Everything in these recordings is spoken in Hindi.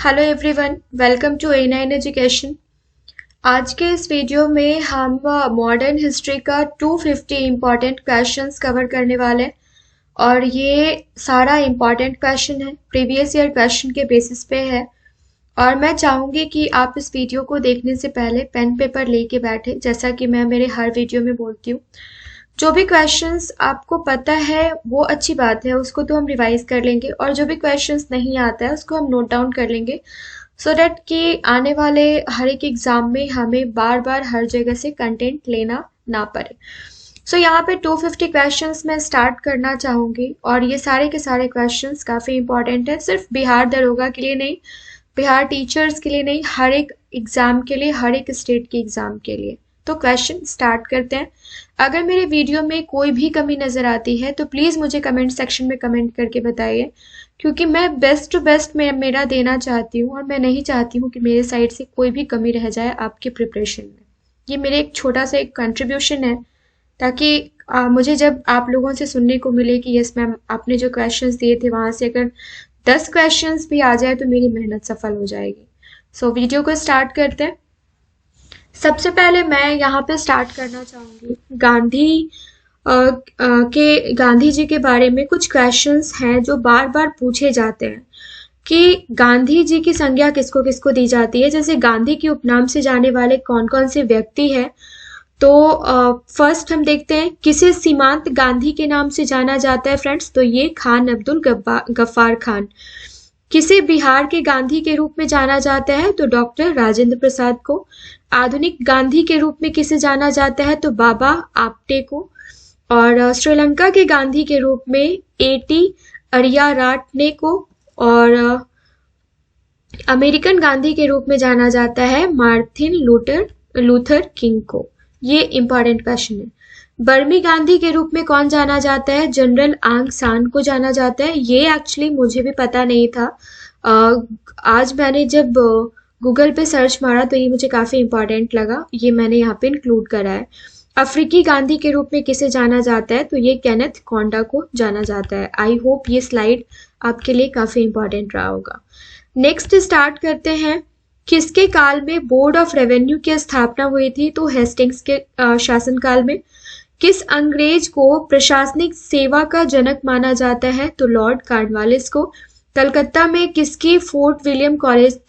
Hello everyone, welcome to A9 education. आज के इस वीडियो में हम मॉडर्न हिस्ट्री का 250 इम्पॉर्टेंट क्वेश्चंस कवर करने वाले हैं और ये सारा इम्पॉर्टेंट क्वेश्चन है, प्रीवियस ईयर क्वेश्चन के बेसिस पे है। और मैं चाहूँगी कि आप इस वीडियो को देखने से पहले पेन पेपर लेके बैठे, जैसा कि मैं मेरे हर वीडियो में बोलती हूँ। जो भी क्वेश्चंस आपको पता है वो अच्छी बात है, उसको तो हम रिवाइज कर लेंगे, और जो भी क्वेश्चंस नहीं आता है उसको हम नोट डाउन कर लेंगे सो डैट कि आने वाले हर एक एग्जाम में हमें बार बार हर जगह से कंटेंट लेना ना पड़े। सो यहाँ पे 250 क्वेश्चंस मैं स्टार्ट करना चाहूँगी और ये सारे के सारे क्वेश्चंस काफ़ी इंपॉर्टेंट है, सिर्फ बिहार दरोगा के लिए नहीं, बिहार टीचर्स के लिए नहीं, हर एक एग्जाम के लिए, हर एक स्टेट के एग्जाम के लिए। तो क्वेश्चन स्टार्ट करते हैं। अगर मेरे वीडियो में कोई भी कमी नज़र आती है तो प्लीज़ मुझे कमेंट सेक्शन में कमेंट करके बताइए, क्योंकि मैं बेस्ट टू बेस्ट मैं मेरा देना चाहती हूँ और मैं नहीं चाहती हूँ कि मेरे साइड से कोई भी कमी रह जाए आपके प्रिपरेशन में। ये मेरे एक छोटा सा एक कंट्रीब्यूशन है, ताकि मुझे जब आप लोगों से सुनने को मिले कि यस मैम आपने जो क्वेश्चंस दिए थे वहाँ से अगर 10 क्वेश्चंस भी आ जाए तो मेरी मेहनत सफल हो जाएगी। सो वीडियो को स्टार्ट करते हैं। सबसे पहले मैं यहाँ पे स्टार्ट करना चाहूँगी गांधी जी के बारे में कुछ क्वेश्चंस हैं जो बार बार पूछे जाते हैं कि गांधी जी की संज्ञा किसको किसको दी जाती है। जैसे गांधी के उपनाम से जाने वाले कौन कौन से व्यक्ति हैं, तो फर्स्ट हम देखते हैं किसे सीमांत गांधी के नाम से जाना जाता है फ्रेंड्स, तो ये खान अब्दुल गफ्फार खान। किसे बिहार के गांधी के रूप में जाना जाता है, तो डॉक्टर राजेंद्र प्रसाद को। आधुनिक गांधी के रूप में किसे जाना जाता है, तो बाबा आप्टे को। और श्रीलंका के गांधी के रूप में एटी अरियाराटने को। और अमेरिकन गांधी के रूप में जाना जाता है मार्टिन लूथर किंग को। ये इंपॉर्टेंट क्वेश्चन है। बर्मी गांधी के रूप में कौन जाना जाता है, जनरल आंग सान को जाना जाता है। ये एक्चुअली मुझे भी पता नहीं था, आज मैंने जब गूगल पे सर्च मारा तो ये मुझे काफ़ी इंपॉर्टेंट लगा, ये मैंने यहाँ पे इंक्लूड करा है। अफ्रीकी गांधी के रूप में किसे जाना जाता है, तो ये केनेथ कोंडा को जाना जाता है। आई होप ये स्लाइड आपके लिए काफ़ी इंपॉर्टेंट रहा होगा। नेक्स्ट स्टार्ट करते हैं। किसके काल में बोर्ड ऑफ रेवेन्यू की स्थापना हुई थी, तो हेस्टिंग्स के शासनकाल में। किस अंग्रेज को प्रशासनिक सेवा का जनक माना जाता है, तो लॉर्ड कॉर्नवालिस को। कलकत्ता में किसने फोर्ट विलियम कॉलेज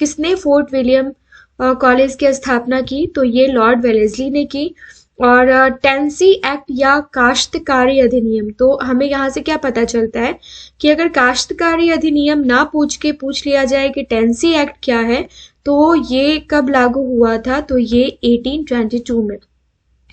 की स्थापना की, तो ये लॉर्ड वेलेस्ली ने की। और टेंसी एक्ट या काश्तकारी अधिनियम, तो हमें यहाँ से क्या पता चलता है कि अगर काश्तकारी अधिनियम ना पूछ लिया जाए कि टेंसी एक्ट क्या है, तो ये कब लागू हुआ था, तो ये 1822 में।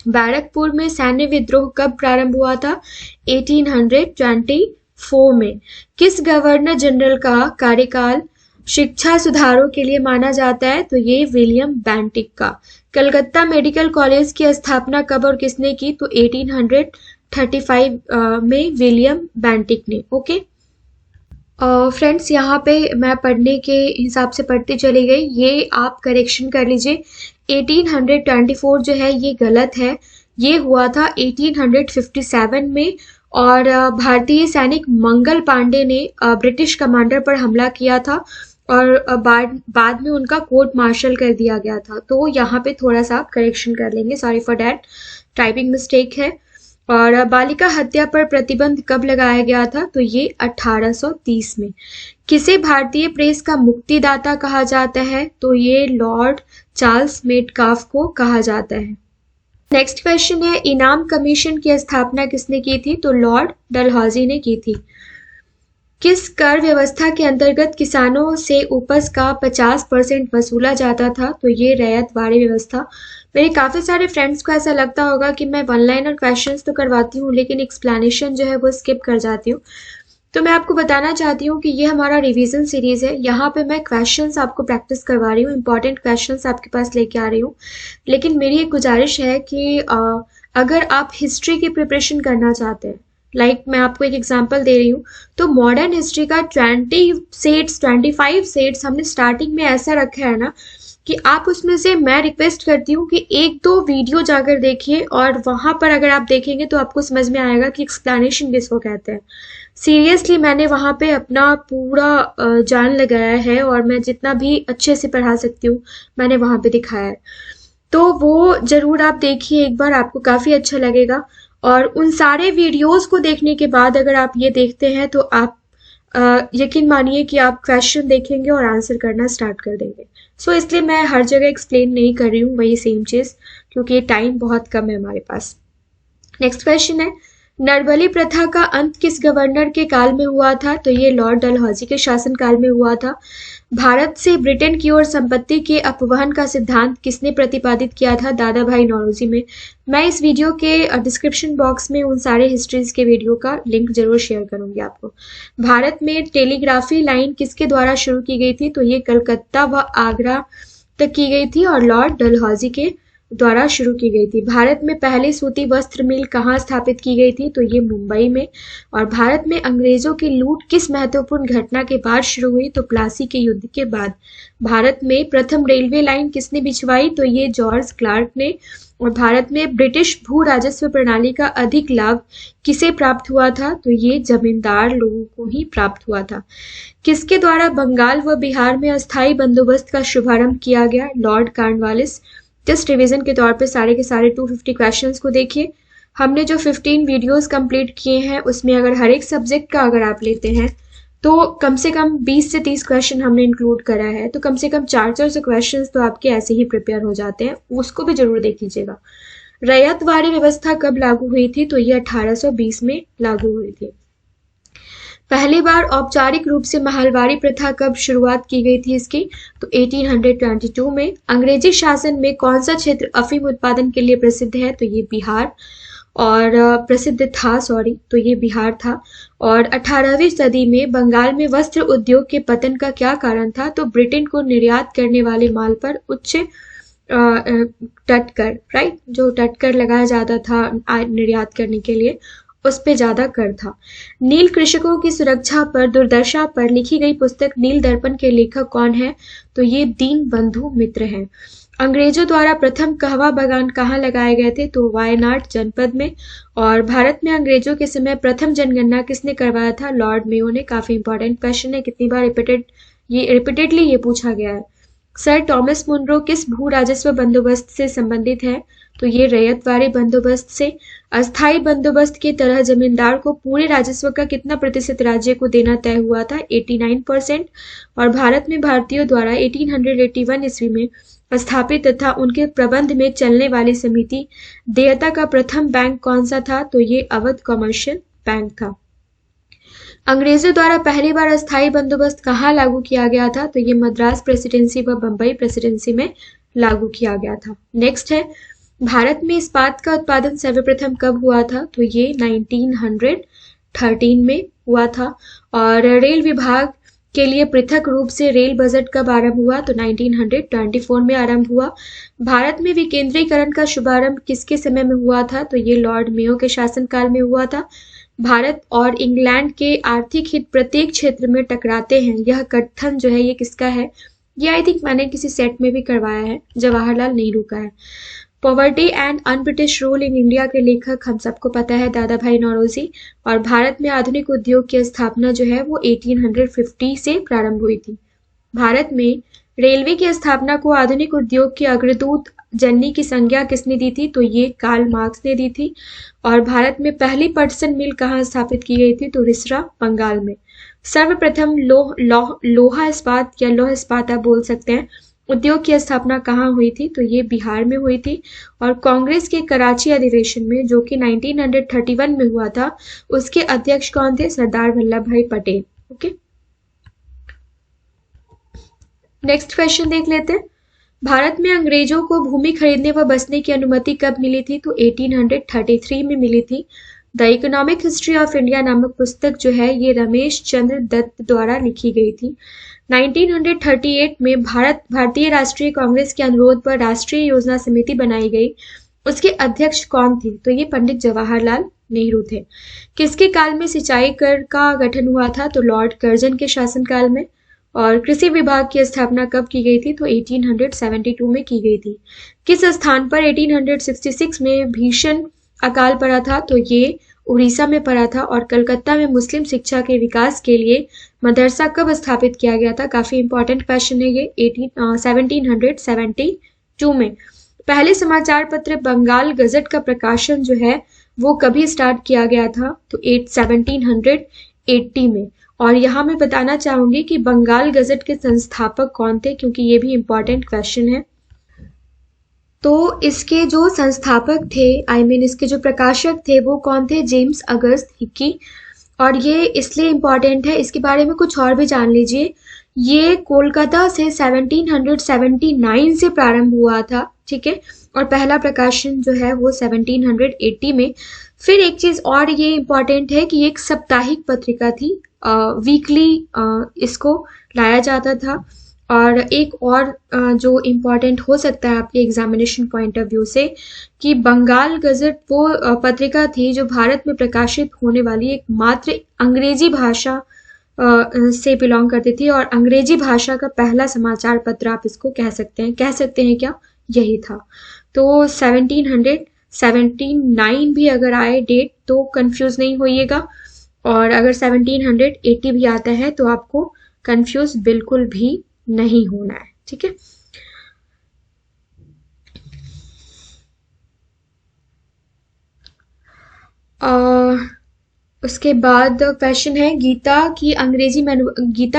बैरकपुर में सैन्य विद्रोह कब प्रारंभ हुआ था, 1824 में। किस गवर्नर जनरल का कार्यकाल शिक्षा सुधारों के लिए माना जाता है, तो ये विलियम बेंटिक का। कलकत्ता मेडिकल कॉलेज की स्थापना कब और किसने की, तो 1835 में विलियम बेंटिक ने। ओके फ्रेंड्स, यहाँ पे मैं पढ़ने के हिसाब से पढ़ती चली गई, ये आप करेक्शन कर लीजिए। 1824 जो है ये गलत है, ये हुआ था 1857 में। और भारतीय सैनिक मंगल पांडे ने ब्रिटिश कमांडर पर हमला किया था और बाद में उनका कोर्ट मार्शल कर दिया गया था। तो यहाँ पे थोड़ा सा आप करेक्शन कर लेंगे, sorry for that, typing mistake है। और बालिका हत्या पर प्रतिबंध कब लगाया गया था, तो ये 1830 में। किसे भारतीय प्रेस का मुक्तिदाता कहा जाता है, तो ये लॉर्ड चार्ल्स मेटकाफ को कहा जाता है। नेक्स्ट क्वेश्चन है, इनाम कमीशन की स्थापना किसने की थी, तो लॉर्ड डलहौजी ने की थी। किस कर व्यवस्था के अंतर्गत किसानों से उपज का 50% वसूला जाता था, तो ये रैयतवाड़ी व्यवस्था। मेरे काफ़ी सारे फ्रेंड्स को ऐसा लगता होगा कि मैं वन लाइनर क्वेश्चंस तो करवाती हूँ लेकिन एक्सप्लेनेशन जो है वो स्किप कर जाती हूँ। तो मैं आपको बताना चाहती हूँ कि ये हमारा रिवीजन सीरीज है, यहाँ पे मैं क्वेश्चंस आपको प्रैक्टिस करवा रही हूँ, इंपॉर्टेंट क्वेश्चंस आपके पास लेके आ रही हूँ। लेकिन मेरी एक गुजारिश है कि अगर आप हिस्ट्री की प्रिपरेशन करना चाहते हैं, मैं आपको एक एग्जांपल दे रही हूँ, तो मॉडर्न हिस्ट्री का 25 सेट्स हमने स्टार्टिंग में ऐसा रखा है ना कि आप उसमें से, मैं रिक्वेस्ट करती हूँ कि 1-2 वीडियो जाकर देखिए और वहां पर अगर आप देखेंगे तो आपको समझ में आएगा कि एक्सप्लेनेशन किसको कहते हैं। सीरियसली मैंने वहाँ पे अपना पूरा जान लगाया है और मैं जितना भी अच्छे से पढ़ा सकती हूँ मैंने वहाँ पे दिखाया है। तो वो जरूर आप देखिए एक बार, आपको काफी अच्छा लगेगा। और उन सारे वीडियोस को देखने के बाद अगर आप ये देखते हैं तो आप यकीन मानिए कि आप क्वेश्चन देखेंगे और आंसर करना स्टार्ट कर देंगे। सो इसलिए मैं हर जगह एक्सप्लेन नहीं कर रही हूँ वही सेम चीज, क्योंकि टाइम बहुत कम है हमारे पास। नेक्स्ट क्वेश्चन है, नरबली प्रथा का अंत किस गवर्नर के काल में हुआ था? तो ये लॉर्ड डलहौजी के शासन काल में हुआ था। भारत से ब्रिटेन की ओर संपत्ति के अपवहन का सिद्धांत किसने प्रतिपादित किया था? दादा भाई नौरोजी में। मैं इस वीडियो के डिस्क्रिप्शन बॉक्स में उन सारे हिस्ट्रीज के वीडियो का लिंक जरूर शेयर करूंगी आपको। भारत में टेलीग्राफी लाइन किसके द्वारा शुरू की गई थी? तो ये कलकत्ता व आगरा तक की गई थी और लॉर्ड डलहौजी के द्वारा शुरू की गई थी। भारत में पहली सूती वस्त्र मिल कहाँ स्थापित की गई थी? तो ये मुंबई में। और भारत में अंग्रेजों की लूट किस महत्वपूर्ण घटना के बाद शुरू हुई? तो प्लासी के युद्ध के बाद। भारत में प्रथम रेलवे लाइन किसने बिछवाई? तो ये जॉर्ज क्लार्क ने। और भारत में ब्रिटिश भू राजस्व प्रणाली का अधिक लाभ किसे प्राप्त हुआ था? तो ये जमींदार लोगों को ही प्राप्त हुआ था। किसके द्वारा बंगाल व बिहार में अस्थायी बंदोबस्त का शुभारंभ किया गया? Lord Cornwallis. जस्ट रिवीजन के तौर पे सारे के सारे 250 क्वेश्चंस को देखिए। हमने जो 15 वीडियोस कंप्लीट किए हैं उसमें अगर हर एक सब्जेक्ट का अगर आप लेते हैं तो कम से कम 20 से 30 क्वेश्चन हमने इंक्लूड करा है, तो कम से कम 400 क्वेश्चंस तो आपके ऐसे ही प्रिपेयर हो जाते हैं, उसको भी जरूर देख लीजिएगा। रैयतवाड़ी व्यवस्था कब लागू हुई थी? तो ये 1820 में लागू हुई थी। पहली बार औपचारिक रूप से महलवारी प्रथा कब शुरुआत की गई थी इसकी? तो 1822 में। अंग्रेजी शासन में कौन सा क्षेत्र अफीम उत्पादन के लिए प्रसिद्ध है? तो ये बिहार और प्रसिद्ध था, सॉरी, तो ये बिहार था। और 18वीं सदी में बंगाल में वस्त्र उद्योग के पतन का क्या कारण था? तो ब्रिटेन को निर्यात करने वाले माल पर उच्च तटकर, राइट, जो तटकर लगाया जाता था निर्यात करने के लिए, उस पे ज्यादा कर था। नील कृषकों की सुरक्षा पर दुर्दशा पर लिखी गई पुस्तक नील दर्पण के लेखक कौन है? तो ये दीन बंधु मित्र हैं। अंग्रेजों द्वारा प्रथम कहवा बागान कहाँ लगाए गए थे? तो वायनाड जनपद में। और भारत में अंग्रेजों के समय प्रथम जनगणना किसने करवाया था? लॉर्ड मेयो ने। काफी इंपॉर्टेंट क्वेश्चन है, कितनी बार रिपीटेडली ये पूछा गया है। सर टॉमस मुनरो किस भू राजस्व बंदोबस्त से संबंधित है? तो ये रैयतवाड़ी बंदोबस्त से। अस्थायी बंदोबस्त की तरह जमींदार को पूरे राजस्व का कितना प्रतिशत राज्य को देना तय हुआ था? 89%। और भारत में भारतीयों द्वारा 1881 ईस्वी में स्थापित तथा उनके प्रबंध में चलने वाली समिति देयता का प्रथम बैंक कौन सा था? तो ये अवध कमर्शियल बैंक था। अंग्रेजों द्वारा पहली बार अस्थायी बंदोबस्त कहाँ लागू किया गया था? तो ये मद्रास प्रेसिडेंसी व बंबई प्रेसिडेंसी में लागू किया गया था। नेक्स्ट है, भारत में इस्पात का उत्पादन सर्वप्रथम कब हुआ था? तो ये 1913 में हुआ था। और रेल विभाग के लिए पृथक रूप से रेल बजट कब आरंभ हुआ? तो 1924 में आरंभ हुआ। भारत में विकेंद्रीकरण का शुभारंभ किसके समय में हुआ था? तो ये लॉर्ड मेयो के शासनकाल में हुआ था। भारत और इंग्लैंड के आर्थिक हित प्रत्येक क्षेत्र में टकराते हैं, यह कथन जो है ये किसका है? ये आई थिंक मैंने किसी सेट में भी करवाया है, जवाहरलाल नेहरू का है। Poverty and un British rule in India के लेखक हम सबको पता है दादा भाई नौरोजी। और भारत में आधुनिक उद्योग की स्थापना जो है वो 1850 से प्रारंभ हुई थी। भारत में रेलवे की स्थापना को आधुनिक उद्योग के अग्रदूत जननी की संज्ञा किसने दी थी? तो ये कार्ल मार्क्स ने दी थी। और भारत में पहली पटसन मिल कहाँ स्थापित की गई थी? तो रिसरा बंगाल में। सर्वप्रथम लोहा इस्पात या लौह इस्पात आप बोल सकते हैं उद्योग की स्थापना कहाँ हुई थी? तो ये बिहार में हुई थी। और कांग्रेस के कराची अधिवेशन में जो कि 1931 में हुआ था, उसके अध्यक्ष कौन थे? सरदार वल्लभ भाई पटेल। ओके, नेक्स्ट क्वेश्चन देख लेते हैं। भारत में अंग्रेजों को भूमि खरीदने व बसने की अनुमति कब मिली थी? तो 1833 में मिली थी। The economic history of India नामक पुस्तक जो है ये रमेश चंद्र दत्त द्वारा लिखी गई थी। 1938 में भारतीय राष्ट्रीय कांग्रेस के अनुरोध पर राष्ट्रीय योजना समिति बनाई गई। उसके अध्यक्ष कौन थे? तो ये पंडित जवाहरलाल नेहरू थे। किसके काल में सिंचाई कर का गठन हुआ था? तो लॉर्ड कर्जन के शासनकाल में। और कृषि विभाग की स्थापना कब की गई थी? तो 1872 में की गई थी। किस स्थान पर 1866 में भीषण अकाल पड़ा था? तो ये उड़ीसा में पड़ा था, और कलकत्ता में मुस्लिम शिक्षा के विकास के लिए मदरसा कब स्थापित किया गया था? काफी इंपॉर्टेंट क्वेश्चन है ये। 1772 में। पहले समाचार पत्र बंगाल गजट का प्रकाशन जो है वो कभी स्टार्ट किया गया था? तो 1780 में। और यहाँ मैं बताना चाहूंगी कि बंगाल गजट के संस्थापक कौन थे, क्योंकि ये भी इंपॉर्टेंट क्वेश्चन है। तो इसके जो संस्थापक थे, इसके जो प्रकाशक थे वो कौन थे? जेम्स अगस्त हिक्की। और ये इसलिए इम्पॉर्टेंट है, इसके बारे में कुछ और भी जान लीजिए। ये कोलकाता से 1779 से प्रारंभ हुआ था, ठीक है, और पहला प्रकाशन जो है वो 1780 में। फिर एक चीज और ये इम्पॉर्टेंट है कि एक साप्ताहिक पत्रिका थी, वीकली इसको लाया जाता था। और एक और जो इम्पॉर्टेंट हो सकता है आपके एग्जामिनेशन पॉइंट ऑफ व्यू से, कि बंगाल गजट वो पत्रिका थी जो भारत में प्रकाशित होने वाली एकमात्र अंग्रेजी भाषा से बिलोंग करती थी, और अंग्रेजी भाषा का पहला समाचार पत्र आप इसको कह सकते हैं क्या? यही था। तो 1779 भी अगर आए डेट तो कंफ्यूज नहीं होइएगा, और अगर 1780 भी आता है तो आपको कंफ्यूज बिल्कुल भी नहीं होना है, ठीक है। उसके बाद क्वेश्चन है, गीता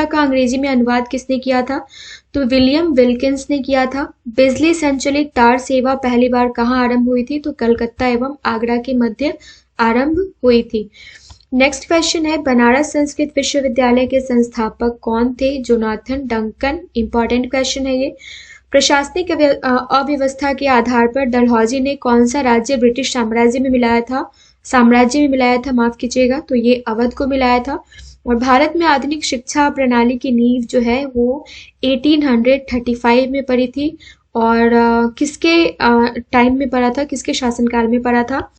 का अंग्रेजी में अनुवाद किसने किया था? तो विलियम विल्किंस ने किया था। बिजली संचालित तार सेवा पहली बार कहाँ आरंभ हुई थी? तो कलकत्ता एवं आगरा के मध्य आरंभ हुई थी। नेक्स्ट क्वेश्चन है, बनारस संस्कृत विश्वविद्यालय के संस्थापक कौन थे? Jonathan Duncan. इंपॉर्टेंट क्वेश्चन है ये। प्रशासनिक अव्यवस्था के आधार पर डलहौजी ने कौन सा राज्य ब्रिटिश साम्राज्य में मिलाया था? माफ कीजिएगा, तो ये अवध को मिलाया था। और भारत में आधुनिक शिक्षा प्रणाली की नींव जो है वो 1835 में पड़ी थी। और किसके टाइम में पड़ा था, किसके शासनकाल में पड़ा था?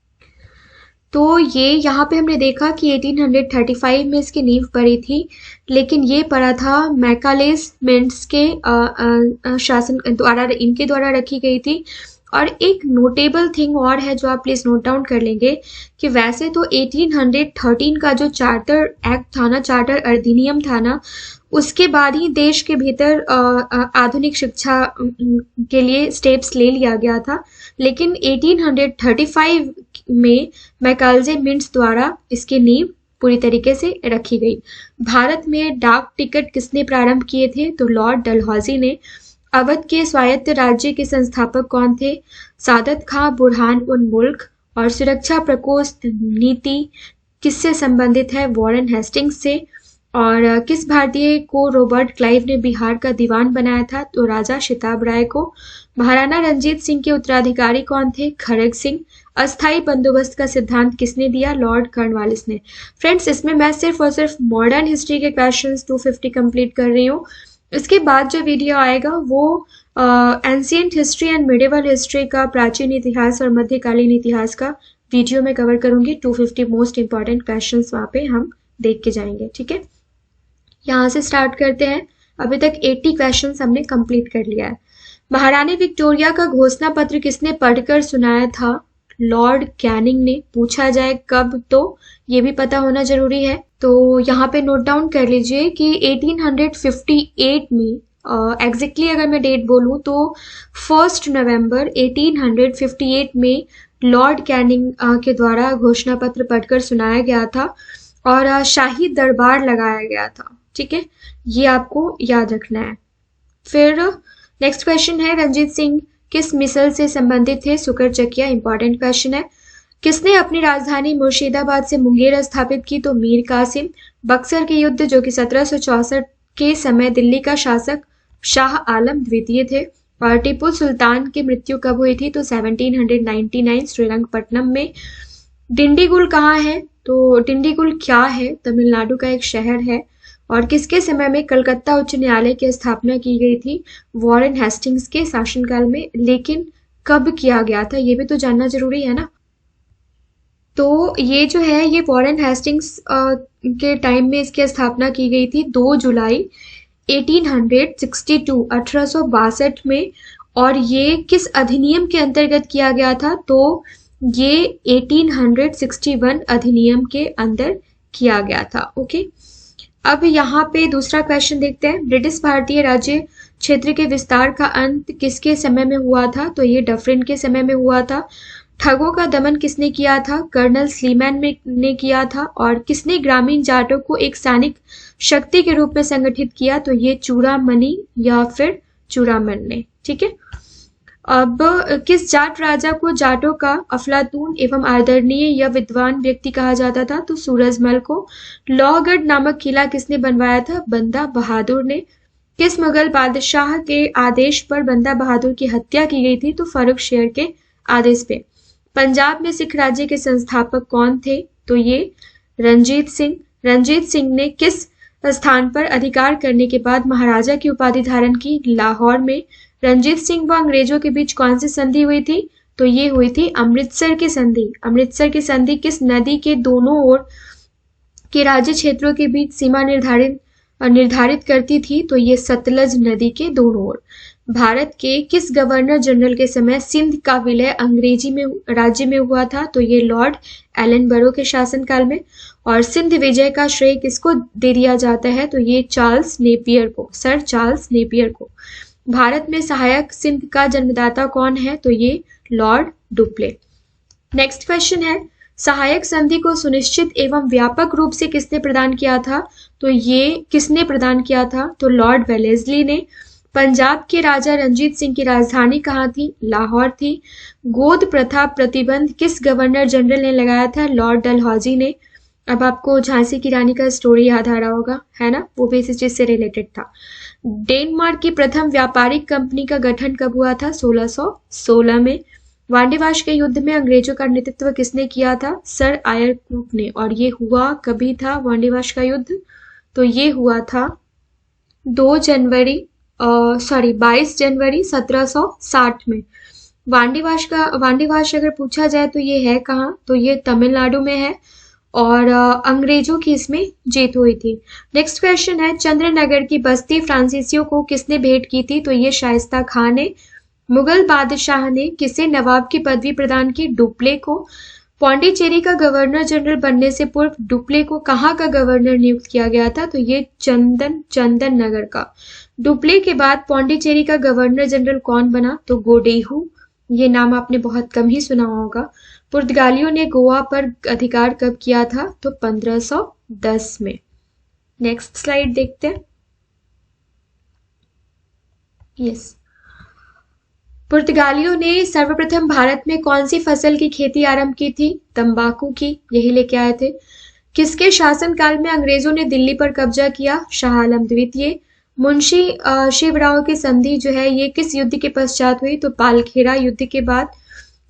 तो ये यहाँ पे हमने देखा कि 1835 में इसकी नींव पड़ी थी, लेकिन ये पड़ा था मैकालेस मिंट्स के शासन द्वारा, इनके द्वारा रखी गई थी। और एक नोटेबल थिंग और है जो आप प्लीज नोट डाउन कर लेंगे, कि वैसे तो 1813 का जो चार्टर एक्ट था ना, चार्टर अधिनियम था ना, उसके बाद ही देश के भीतर आधुनिक शिक्षा के लिए स्टेप्स ले लिया गया था। लेकिन 1835 में मैकाले मिंट्स द्वारा इसकी नींव पूरी तरीके से रखी गई। भारत में डाक टिकट किसने प्रारंभ किए थे? तो लॉर्ड डलहौजी ने। अवध के स्वायत्त राज्य के संस्थापक कौन थे? सादत खां बुरहान उन मुल्क। और सुरक्षा प्रकोष्ठ नीति किससे संबंधित है? वॉरेन हेस्टिंग्स से। और किस भारतीय को रॉबर्ट क्लाइव ने बिहार का दीवान बनाया था? तो राजा शिताब राय को। महाराणा रंजीत सिंह के उत्तराधिकारी कौन थे? खड़ग सिंह। अस्थाई बंदोबस्त का सिद्धांत किसने दिया? लॉर्ड कॉर्नवालिस ने। फ्रेंड्स, इसमें मैं सिर्फ और सिर्फ मॉडर्न हिस्ट्री के क्वेश्चंस 250 कंप्लीट कर रही हूँ। इसके बाद जो वीडियो आएगा वो ancient history and medieval history का, प्राचीन इतिहास और मध्यकालीन इतिहास का वीडियो में कवर करूंगी। 250 मोस्ट इंपॉर्टेंट क्वेश्चंस वहां पे हम देख के जाएंगे, ठीक है। यहाँ से स्टार्ट करते हैं। अभी तक 80 क्वेश्चंस हमने कंप्लीट कर लिया है। महारानी विक्टोरिया का घोषणा पत्र किसने पढ़कर सुनाया था? लॉर्ड कैनिंग ने। पूछा जाए कब, तो ये भी पता होना जरूरी है। तो यहाँ पे नोट डाउन कर लीजिए कि 1858 में, एग्जैक्टली अगर मैं डेट बोलूँ तो 1 नवंबर 1858 में लॉर्ड कैनिंग के द्वारा घोषणा पत्र पढ़कर सुनाया गया था, और शाही दरबार लगाया गया था, ठीक है। ये आपको याद रखना है। फिर नेक्स्ट क्वेश्चन है, रंजीत सिंह किस मिसल से संबंधित थे? सुकर चकिया। इंपॉर्टेंट क्वेश्चन है। किसने अपनी राजधानी मुर्शिदाबाद से मुंगेर स्थापित की? तो मीर कासिम। बक्सर के युद्ध जो कि 1764 के समय दिल्ली का शासक शाह आलम द्वितीय थे। और टीपू सुल्तान की मृत्यु कब हुई थी? तो 1799 श्रीरंगपट्टनम में। डिंडीगुल कहाँ है? तो डिंडीगुल क्या है? तमिलनाडु का एक शहर है। और किसके समय में कलकत्ता उच्च न्यायालय की स्थापना की गई थी? वॉरेन हेस्टिंग्स के शासनकाल में। लेकिन कब किया गया था ये भी तो जानना जरूरी है ना। तो ये जो है ये वॉरेन हेस्टिंग्स के टाइम में इसकी स्थापना की गई थी 2 जुलाई 1862 में। और ये किस अधिनियम के अंतर्गत किया गया था? तो ये 1861 अधिनियम के अंदर किया गया था। ओके, अब यहाँ पे दूसरा क्वेश्चन देखते हैं। ब्रिटिश भारतीय राज्य क्षेत्र के विस्तार का अंत किसके समय में हुआ था? तो ये डफरिन के समय में हुआ था। ठगों का दमन किसने किया था? कर्नल स्लीमैन ने किया था। और किसने ग्रामीण जाटों को एक सैनिक शक्ति के रूप में संगठित किया? तो ये चूड़ामणि या फिर चूड़ामन ने। ठीक है, अब किस जाट राजा को जाटों का अफलातून एवं आदरणीय या विद्वान व्यक्ति कहा जाता था? तो सूरजमल को। लोहगढ़ नामक किला किसने बनवाया था? बंदा बहादुर ने। किस मुगल बादशाह के आदेश पर बंदा बहादुर की हत्या की गई थी? तो फर्रुख शेर के आदेश पे। पंजाब में सिख राज्य के संस्थापक कौन थे? तो ये रंजीत सिंह। रंजीत सिंह ने किस स्थान पर अधिकार करने के बाद महाराजा की उपाधि धारण की? लाहौर में। रंजीत सिंह व अंग्रेजों के बीच कौन सी संधि हुई थी? तो ये हुई थी अमृतसर की संधि। अमृतसर की संधि किस नदी के दोनों ओर के राज्य क्षेत्रों के बीच सीमा निर्धारित करती थी? तो ये सतलज नदी के दोनों ओर। भारत के किस गवर्नर जनरल के समय सिंध का विलय अंग्रेजी में राज्य में हुआ था? तो ये लॉर्ड एलनबरो के शासनकाल में। और सिंध विजय का श्रेय किसको दे दिया जाता है? तो ये चार्ल्स नेपियर को, सर चार्ल्स नेपियर को। भारत में सहायक सिंध का जन्मदाता कौन है? तो ये लॉर्ड डुप्ले। नेक्स्ट क्वेश्चन है, सहायक संधि को सुनिश्चित एवं व्यापक रूप से किसने प्रदान किया था? तो ये किसने प्रदान किया था? तो लॉर्ड वेलेस्ली ने। पंजाब के राजा रंजीत सिंह की राजधानी कहाँ थी? लाहौर थी। गोद प्रथा प्रतिबंध किस गवर्नर जनरल ने लगाया था? लॉर्ड डलहौजी ने। अब आपको झांसी की रानी का स्टोरी याद आ रहा होगा, है ना? वो भी इसी चीज से रिलेटेड था। डेनमार्क की प्रथम व्यापारिक कंपनी का गठन कब हुआ था? 1616 में। वांडीवाश के युद्ध में अंग्रेजों का नेतृत्व किसने किया था? सर आयरक्रूट ने। और ये हुआ कभी था वांडीवाश का युद्ध? तो ये हुआ था 22 जनवरी 1760 में। वांडीवाश अगर पूछा जाए तो ये है कहाँ? तो ये तमिलनाडु में है। और अंग्रेजों की इसमें जीत हुई थी। नेक्स्ट क्वेश्चन है, चंद्रनगर की बस्ती फ्रांसीसियों को किसने भेंट की थी? तो ये शाइस्ता खान ने। मुगल बादशाह ने किसे नवाब की पदवी प्रदान की? डुप्ले को। पौंडीचेरी का गवर्नर जनरल बनने से पूर्व डुप्ले को कहाँ का गवर्नर नियुक्त किया गया था? तो ये चंदन नगर का। डुप्ले के बाद पौंडीचेरी का गवर्नर जनरल कौन बना? तो गोडेहू। ये नाम आपने बहुत कम ही सुना होगा। पुर्तगालियों ने गोवा पर अधिकार कब किया था? तो 1510 में। नेक्स्ट स्लाइड देखते हैं। यस, पुर्तगालियों ने सर्वप्रथम भारत में कौन सी फसल की खेती आरंभ की थी? तंबाकू की, यही लेके आए थे। किसके शासनकाल में अंग्रेजों ने दिल्ली पर कब्जा किया? शाह आलम द्वितीय। मुंशी शिवराव की संधि जो है ये किस युद्ध के पश्चात हुई? तो पालखेरा युद्ध के बाद।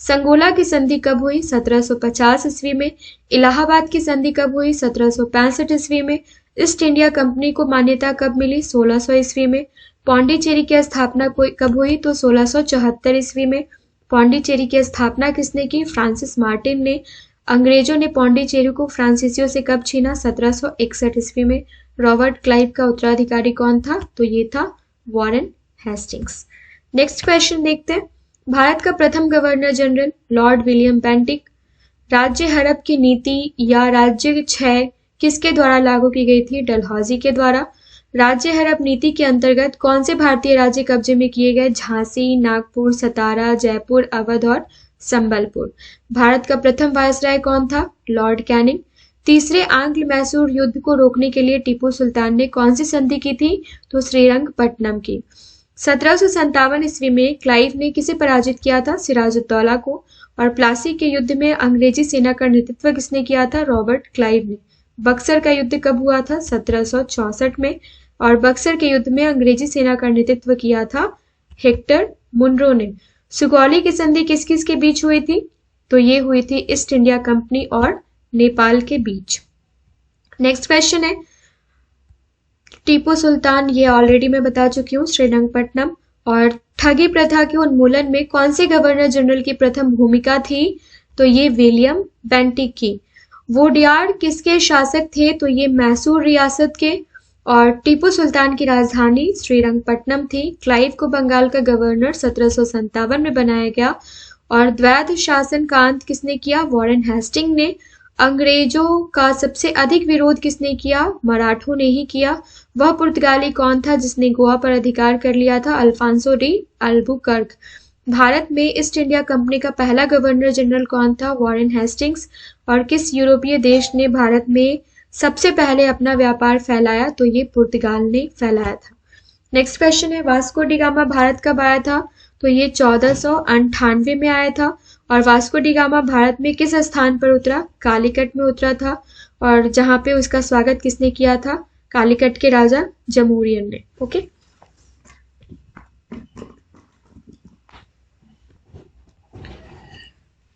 संगोला की संधि कब हुई? 1750 ईस्वी में। इलाहाबाद की संधि कब हुई? 1765 ईस्वी में। ईस्ट इंडिया कंपनी को मान्यता कब मिली? 1600 ईस्वी में। पौंडीचेरी की स्थापना कब हुई? तो 1674 ईस्वी में। पौंडीचेरी की स्थापना किसने की? फ्रांसिस मार्टिन ने। अंग्रेजों ने पौंडीचेरी को फ्रांसीसियों से कब छीना? 1761 ईस्वी में। रॉबर्ट क्लाइव का उत्तराधिकारी कौन था? तो ये था वॉरेन हेस्टिंग्स। नेक्स्ट क्वेश्चन देखते हैं। भारत का प्रथम governor general Lord William Bentinck. राज्य हड़प की नीति या राज्य क्षय किसके द्वारा लागू की गई थी? डलहौजी के द्वारा। राज्य हड़प नीति के अंतर्गत कौन से भारतीय राज्य कब्जे में किए गए? झांसी, नागपुर, सतारा, जयपुर, अवध और संबलपुर। भारत का प्रथम वायसराय कौन था? Lord Canning. तीसरे आंग्ल मैसूर युद्ध को रोकने के लिए टीपू सुल्तान ने कौन सी संधि की थी? तो श्रीरंगपट्टनम की। 1757 ईस्वी में क्लाइव ने किसे पराजित किया था? सिराजुद्दौला को। और प्लासी के युद्ध में अंग्रेजी सेना का नेतृत्व किसने किया था? रॉबर्ट क्लाइव ने। बक्सर का युद्ध कब हुआ था? 1764 में। और बक्सर के युद्ध में अंग्रेजी सेना का नेतृत्व किया था हेक्टर मुनरो ने। सुगौली की संधि किस किस के बीच हुई थी? तो ये हुई थी ईस्ट इंडिया कंपनी और नेपाल के बीच। नेक्स्ट क्वेश्चन है, टीपू सुल्तान, ये ऑलरेडी मैं बता चुकी हूँ, श्रीरंगपट्टनम। और ठगी प्रथा के उन्मूलन में कौन से गवर्नर जनरल की प्रथम भूमिका थी? तो ये विलियम बेंटिक की। वोडियार किसके शासक थे? तो ये मैसूर रियासत के। और टीपू सुल्तान की राजधानी श्रीरंगपट्टनम थी। क्लाइव को बंगाल का गवर्नर 1757 में बनाया गया। और द्वैध शासन का अंत किसने किया? वॉरेन हेस्टिंग ने। अंग्रेजों का सबसे अधिक विरोध किसने किया? मराठों ने ही किया। वह पुर्तगाली कौन था जिसने गोवा पर अधिकार कर लिया था? Alphonso de Albuquerque. भारत में ईस्ट इंडिया कंपनी का पहला गवर्नर जनरल कौन था? Warren Hastings. और किस यूरोपीय देश ने भारत में सबसे पहले अपना व्यापार फैलाया? तो ये पुर्तगाल ने फैलाया था। नेक्स्ट क्वेश्चन है, वास्को डी गामा भारत कब आया था? तो ये 1498 में आया था। और वास्को डी गामा भारत में किस स्थान पर उतरा? कालीकट में उतरा था। और जहां पे उसका स्वागत किसने किया था? कालीकट के राजा जमूरियन ने। ओके,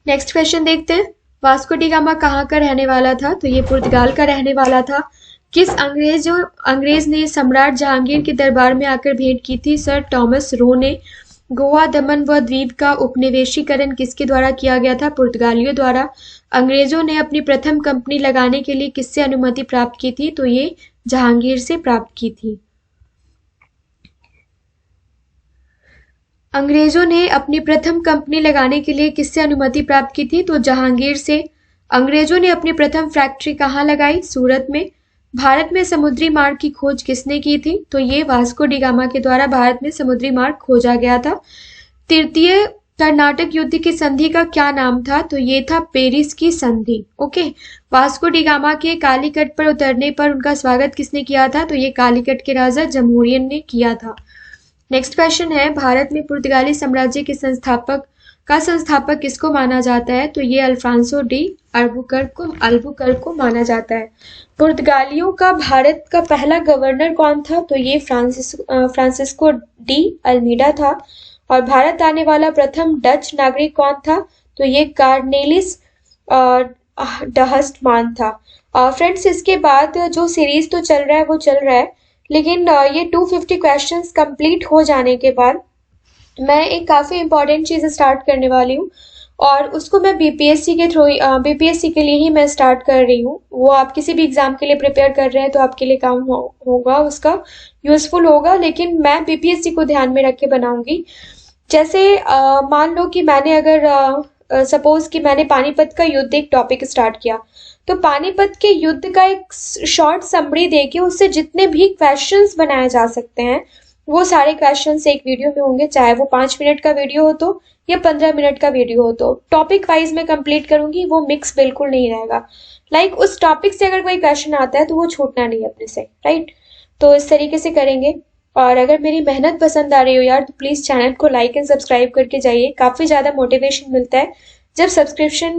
नेक्स्ट क्वेश्चन देखते हैं। वास्को डी गामा कहाँ का रहने वाला था? तो ये पुर्तगाल का रहने वाला था। किस अंग्रेज ने सम्राट जहांगीर के दरबार में आकर भेंट की थी? सर टॉमस रो ने। गोवा, दमन व द्वीप का उपनिवेशीकरण किसके द्वारा किया गया था? पुर्तगालियों द्वारा। अंग्रेजों ने अपनी प्रथम कंपनी लगाने के लिए किससे अनुमति प्राप्त की थी? तो ये जहांगीर से प्राप्त की थी। अंग्रेजों ने अपनी प्रथम कंपनी लगाने के लिए किससे अनुमति प्राप्त की थी? तो जहांगीर से। अंग्रेजों ने अपनी प्रथम फैक्ट्री कहाँ लगाई? सूरत में। भारत में समुद्री मार्ग की खोज किसने की थी? तो ये वास्को डी गामा के द्वारा भारत में समुद्री मार्ग खोजा गया था। तृतीय कर्नाटक युद्ध की संधि का क्या नाम था? तो ये था पेरिस की संधि। ओके, वास्को डी गामा के कालीकट पर उतरने पर उनका स्वागत किसने किया था? तो ये कालीकट के राजा जमूरियन ने किया था। नेक्स्ट क्वेश्चन है, भारत में पुर्तगाली साम्राज्य के संस्थापक किसको माना जाता है? तो ये अल्फांसो डी अल्बुकर्क को माना जाता है। पुर्तगालियों का भारत का पहला गवर्नर कौन था? तो ये फ्रांसिस्को डी अल्मीडा था। और भारत आने वाला प्रथम डच नागरिक कौन था? तो ये कार्नेलिस डहस्टमान था। फ्रेंड्स, इसके बाद जो सीरीज तो चल रहा है वो चल रहा है, लेकिन ये 250 क्वेश्चंस कंप्लीट हो जाने के बाद मैं एक काफ़ी इंपॉर्टेंट चीज़ स्टार्ट करने वाली हूँ, और उसको मैं बीपीएससी के लिए ही मैं स्टार्ट कर रही हूँ। वो आप किसी भी एग्जाम के लिए प्रिपेयर कर रहे हैं तो आपके लिए काम होगा, उसका यूजफुल होगा, लेकिन मैं बीपीएससी को ध्यान में रख के बनाऊंगी। जैसे मान लो कि मैंने अगर सपोज कि मैंने पानीपत का युद्ध एक टॉपिक स्टार्ट किया, तो पानीपत के युद्ध का एक शॉर्ट समरी देके उससे जितने भी क्वेश्चंस बनाए जा सकते हैं वो सारे क्वेश्चंस एक वीडियो में होंगे, चाहे वो 5 मिनट का वीडियो हो तो या 15 मिनट का वीडियो हो तो। टॉपिक वाइज में कंप्लीट करूंगी, वो मिक्स बिल्कुल नहीं रहेगा। लाइक उस टॉपिक से अगर कोई क्वेश्चन आता है तो वो छूटना नहीं अपने से, राइट? तो इस तरीके से करेंगे। और अगर मेरी मेहनत पसंद आ रही हो यार तो प्लीज़ चैनल को लाइक एंड सब्सक्राइब करके जाइए। काफ़ी ज़्यादा मोटिवेशन मिलता है जब सब्सक्रिप्शन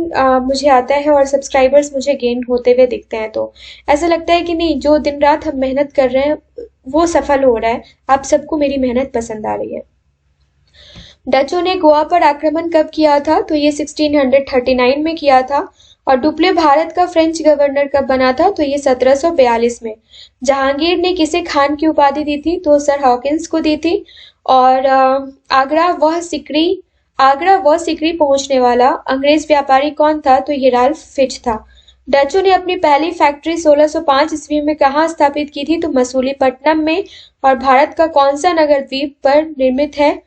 मुझे आता है और सब्सक्राइबर्स मुझे गेन होते हुए दिखते हैं, तो ऐसा लगता है कि नहीं, जो दिन रात हम मेहनत कर रहे हैं वो सफल हो रहा है। आप सबको मेरी मेहनत पसंद आ रही है। डचों ने गोवा पर आक्रमण कब किया था? तो ये 1639 में किया था। और डुप्ले भारत का फ्रेंच गवर्नर कब बना था? तो ये 1742 में। जहांगीर ने किसे खान की उपाधि दी थी? तो सर हॉकिंस को दी थी। और आगरा व सिकरी पहुंचने वाला अंग्रेज व्यापारी कौन था? तो ये राल्फ फिच था। डचों ने अपनी पहली फैक्ट्री 1605 ईस्वी में कहाँ स्थापित की थी? तो मसूलीपट्टनम में। और भारत का कौन सा नगर द्वीप पर निर्मित है?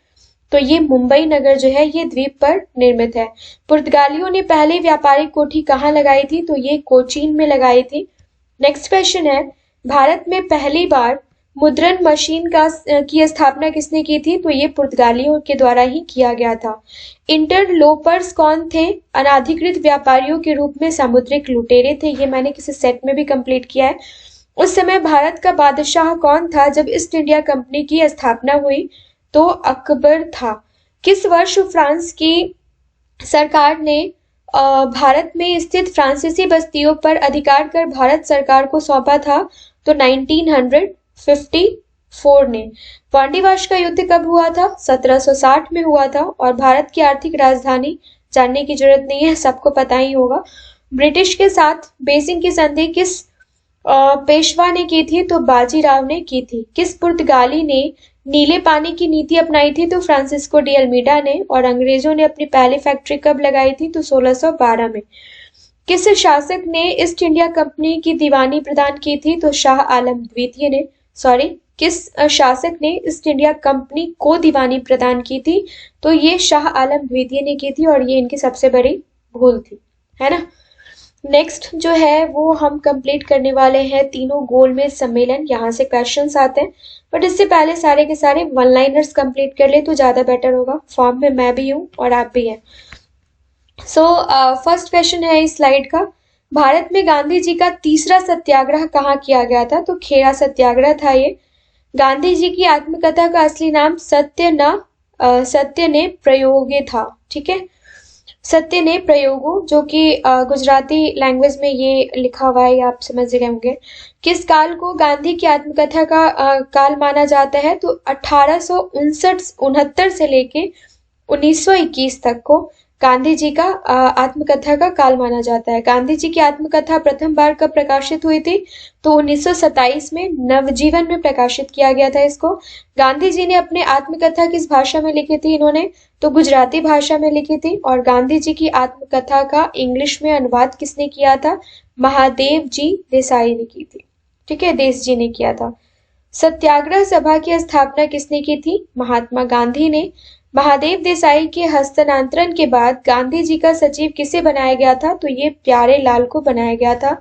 तो ये मुंबई नगर जो है ये द्वीप पर निर्मित है। पुर्तगालियों ने पहली व्यापारिक कोठी कहाँ लगाई थी? तो ये कोचीन में लगाई थी। नेक्स्ट क्वेश्चन है, भारत में पहली बार मुद्रण मशीन की स्थापना किसने की थी? तो ये पुर्तगालियों के द्वारा ही किया गया था। इंटरलोपर्स कौन थे? अनाधिकृत व्यापारियों के रूप में सामुद्रिक लुटेरे थे। ये मैंने किसी सेट में भी कंप्लीट किया है। उस समय भारत का बादशाह कौन था जब ईस्ट इंडिया कंपनी की स्थापना हुई? तो अकबर था। किस वर्ष फ्रांस की सरकार ने भारत में स्थित फ्रांसीसी बस्तियों पर अधिकार कर भारत सरकार को सौंपा था? तो 1954 ने। वांडीवाश का युद्ध कब हुआ था? 1760 में हुआ था। और भारत की आर्थिक राजधानी जानने की जरूरत नहीं है, सबको पता ही होगा। ब्रिटिश के साथ बेसिंग की संधि किस पेशवा ने की थी? तो बाजीराव ने की थी। किस पुर्तगाली ने नीले पानी की नीति अपनाई थी? तो फ्रांसिस्को डी अल्मीडा ने। और अंग्रेजों ने अपनी पहली फैक्ट्री कब लगाई थी? तो 1612 में। किस शासक ने ईस्ट इंडिया कंपनी की दीवानी प्रदान की थी? तो शाह आलम द्वितीय ने। किस शासक ने ईस्ट इंडिया कंपनी को दीवानी प्रदान की थी? तो ये शाह आलम द्वितीय ने की थी और ये इनकी सबसे बड़ी भूल थी, है ना। नेक्स्ट जो है वो हम कंप्लीट करने वाले हैं तीनों गोलमेज सम्मेलन। यहाँ से क्वेश्चंस आते हैं, बट इससे पहले सारे के सारे वन लाइनर्स कंप्लीट कर ले तो ज्यादा बेटर होगा। फॉर्म में मैं भी हूँ और आप भी हैं। सो फर्स्ट क्वेश्चन है इस स्लाइड का, भारत में गांधी जी का तीसरा सत्याग्रह कहाँ किया गया था? तो खेड़ा सत्याग्रह था ये। गांधी जी की आत्मकथा का असली नाम सत्य ने प्रयोगे था, ठीक है। सत्य ने प्रयोगो, जो कि गुजराती लैंग्वेज में ये लिखा हुआ है, आप समझ गए होंगे। किस काल को गांधी की आत्मकथा का काल माना जाता है? तो 1869 से लेके 1921 तक को गांधी जी का आत्मकथा का काल माना जाता है। गांधी जी की आत्मकथा प्रथम बार कब प्रकाशित हुई थी? तो 1927 में नवजीवन में प्रकाशित किया गया था इसको। गांधी जी ने अपने आत्मकथा किस भाषा में लिखी थी इन्होंने? तो गुजराती भाषा में लिखी थी। और गांधी जी की आत्मकथा का इंग्लिश में अनुवाद किसने किया था? महादेव जी देसाई ने की थी, ठीक है, देश जी ने किया था। सत्याग्रह सभा की स्थापना किसने की थी? महात्मा गांधी ने। महादेव देसाई के हस्तांतरण के बाद गांधी जी का सचिव किसे बनाया गया था? तो ये प्यारे लाल को बनाया गया था।